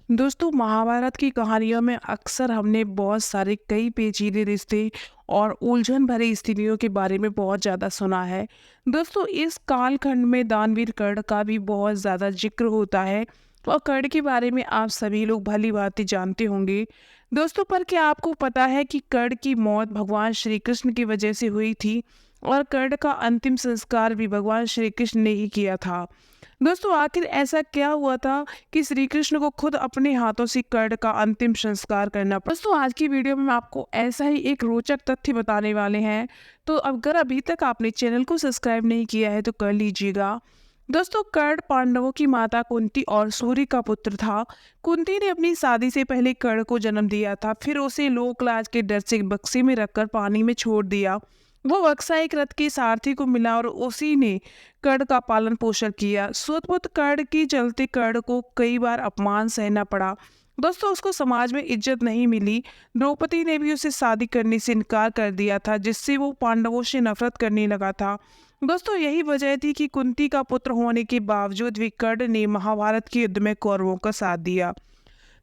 दोस्तों महाभारत की कहानियों में अक्सर हमने बहुत सारे कई पेचीदे रिश्ते और उलझन भरी स्थितियों के बारे में बहुत ज़्यादा सुना है। दोस्तों इस कालखंड में दानवीर कर्ण का भी बहुत ज़्यादा जिक्र होता है और कर्ण के बारे में आप सभी लोग भली भांति जानते होंगे। दोस्तों पर क्या आपको पता है कि कर्ण की मौत भगवान श्री कृष्ण की वजह से हुई थी और कर्ण का अंतिम संस्कार भी भगवान श्री कृष्ण ने ही किया था। दोस्तों आखिर ऐसा क्या हुआ था कि श्री कृष्ण को खुद अपने हाथों से कर्ण का अंतिम संस्कार करना पड़ा। दोस्तों आज की वीडियो में आपको ऐसा ही एक रोचक तथ्य बताने वाले हैं, तो अगर अभी तक आपने चैनल को सब्सक्राइब नहीं किया है तो कर लीजिएगा। दोस्तों कर्ण पांडवों की माता कुंती और सूर्य का पुत्र था। कुंती ने अपनी शादी से पहले कर्ण को जन्म दिया था, फिर उसे लोकलाज के डर से बक्से में रखकर पानी में छोड़ दिया। वो बक्सा एक रथ के सारथी को मिला और उसी ने कर्ण का पालन पोषण किया। सुतपुत्र कर्ण के चलते कर्ण को कई बार अपमान सहना पड़ा। दोस्तों उसको समाज में इज्जत नहीं मिली। द्रौपदी ने भी उसे शादी करने से इनकार कर दिया था, जिससे वो पांडवों से नफरत करने लगा था। दोस्तों यही वजह थी कि कुंती का पुत्र होने के बावजूद भी कर्ण ने महाभारत के युद्ध में कौरवों का साथ दिया।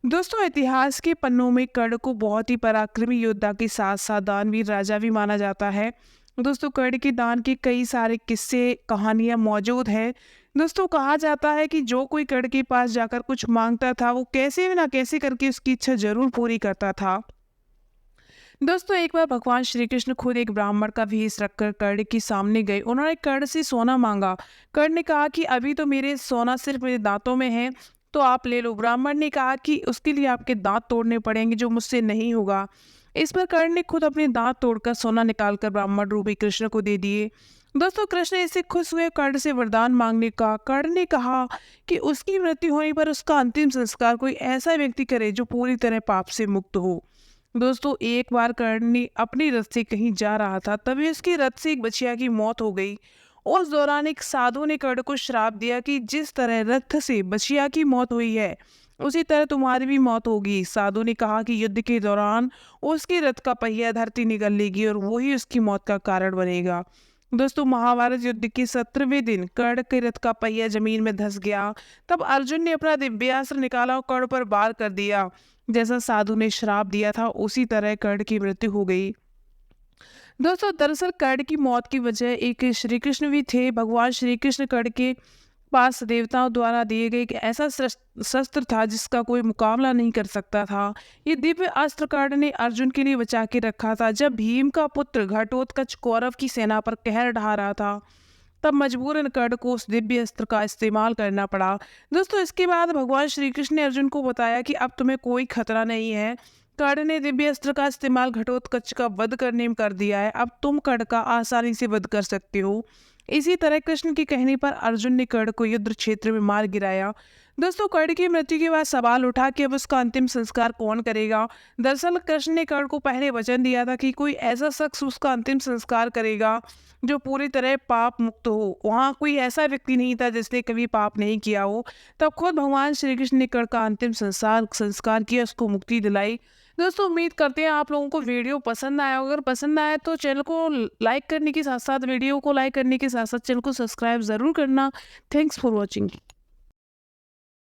दोस्तों इतिहास के पन्नों में कर्ण को बहुत ही पराक्रमी योद्धा के साथ साथ दानवीर राजा भी माना जाता है। दोस्तों कर्ण के दान के कई सारे किस्से कहानियां मौजूद हैं। दोस्तों कहा जाता है कि जो कोई कर्ण के पास जाकर कुछ मांगता था वो कैसे ना कैसे करके उसकी इच्छा जरूर पूरी करता था। दोस्तों एक बार भगवान श्री कृष्ण खुद एक ब्राह्मण का भेष रखकर कर्ण के सामने गए। उन्होंने कर्ण से सोना मांगा। कर्ण ने कहा कि अभी तो मेरे सोना सिर्फ मेरे दांतों में है, तो आप ले लो। ब्राह्मण ने कहा कि उसके लिए आपके दांत तोड़ने पड़ेंगे, जो मुझसे नहीं होगा। इस पर कर्ण ने खुद अपने दांत तोड़कर सोना निकालकर ब्राह्मण रूपी कृष्ण को दे दिए। दोस्तों कृष्ण इससे खुश हुए कर्ण से वरदान मांगने का। कर्ण ने कहा कि उसकी मृत्यु होने पर उसका अंतिम संस्कार कोई ऐसा व्यक्ति करे जो पूरी तरह पाप से मुक्त हो। दोस्तों एक बार कर्ण ने अपनी रथ से कहीं जा रहा था, तभी उसकी रथ से एक बछिया की मौत हो गई। उस दौरान एक साधु ने कर्ण को श्राप दिया कि जिस तरह रथ से बछिया की मौत हुई है उसी तरह तुम्हारी भी मौत होगी। साधु ने कहा कि युद्ध के दौरान उसके रथ का पहिया धरती निगल लेगी और वो ही उसकी मौत का कारण बनेगा। दोस्तों महाभारत युद्ध के 17वें दिन कर्ण के रथ का पहिया जमीन में धंस गया। तब अर्जुन ने अपना दिव्यास्त्र निकाला और कर्ण पर वार कर दिया। जैसा साधु ने श्राप दिया था उसी तरह कर्ण की मृत्यु हो गई। दोस्तों दरअसल कर्ण की मौत की वजह एक श्री कृष्ण भी थे। भगवान श्री कृष्ण कर्ण के पास देवताओं द्वारा दिए गए एक ऐसा शस्त्र था जिसका कोई मुकाबला नहीं कर सकता था। ये दिव्य अस्त्र कर्ण ने अर्जुन के लिए बचा के रखा था। जब भीम का पुत्र घटोत्कच कौरव की सेना पर कहर ढा रहा था, तब मजबूरन कर्ण को उस दिव्य अस्त्र का इस्तेमाल करना पड़ा। दोस्तों इसके बाद भगवान श्री कृष्ण ने अर्जुन को बताया कि अब तुम्हें कोई खतरा नहीं है। कर्ण ने दिव्य अस्त्र का इस्तेमाल घटोत्कच का वध करने में कर दिया है। अब तुम कर्ण का आसानी से वध कर सकते हो। इसी तरह कृष्ण के कहने पर अर्जुन ने कर्ण को युद्ध क्षेत्र में मार गिराया। दोस्तों कर्ण की मृत्यु के बाद सवाल उठा कि अब उसका अंतिम संस्कार कौन करेगा। दरअसल कृष्ण ने कर्ण को पहले वचन दिया था कि कोई ऐसा शख्स उसका अंतिम संस्कार करेगा जो पूरी तरह पाप मुक्त हो। वहाँ कोई ऐसा व्यक्ति नहीं था जिसने कभी पाप नहीं किया हो। तब खुद भगवान श्री कृष्ण ने कर्ण का अंतिम संस्कार किया, उसको मुक्ति दिलाई। दोस्तों उम्मीद करते हैं आप लोगों को वीडियो पसंद आया। अगर पसंद आया तो चैनल को लाइक करने के साथ साथ वीडियो को लाइक करने के साथ साथ चैनल को सब्सक्राइब ज़रूर करना। Thanks for watching.